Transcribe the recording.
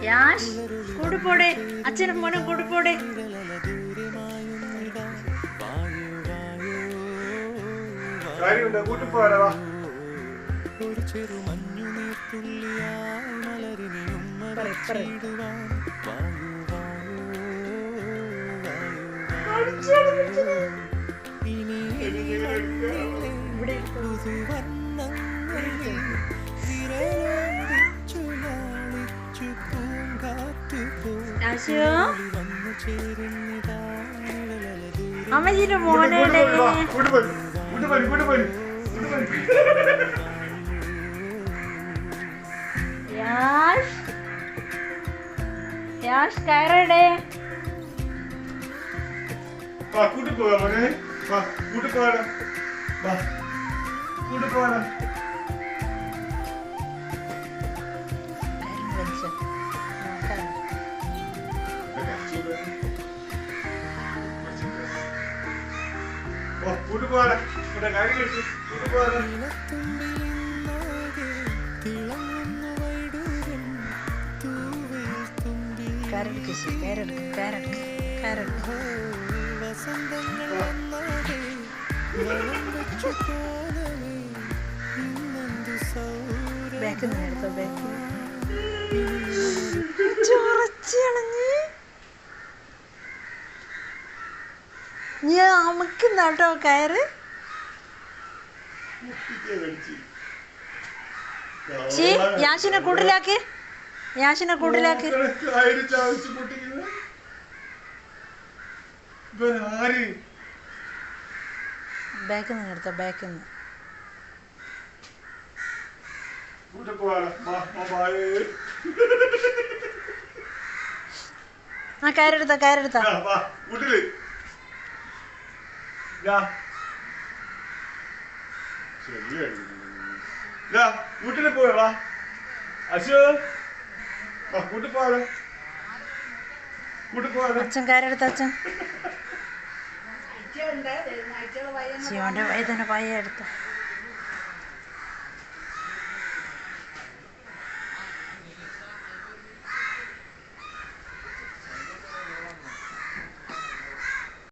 യാഷ് കൂടിപ്പോടെ, അച്ഛനും മോനും കൂടിപ്പോടെ. അമ്മജിന്റെ മോനെ യാഷ് കയറടേ. കൂട്ടിപ്പോവാ മോനെ, കൂട്ടിപ്പോവാടാ, കൂട്ടിപ്പോവാടാ. കൂട്ടിപ്പോവാടാ, ഇവിടെ കാര്യം കഴിച്ചു കൂട്ടിപ്പോവാടാ. അമക്കുന്നാട്ടോ കയറ്. യാഷിനെ കൂട്ടിലാക്കി, യാഷിനെ കൂട്ടിലാക്കി. ബാക്കിൽ നിന്ന് എടുത്ത, ബാക്കിൽ നിന്ന്. ആ കയറെടുത്ത, കയറെടുത്ത. വീട്ടില് പോവാ അശു, കൂട്ടിപ്പോവാ, കൂട്ടിപ്പോവാ. അച്ഛൻ കയറെടുത്ത, അച്ഛൻ ശിവന്റെ വയതന പായ എടുത്ത.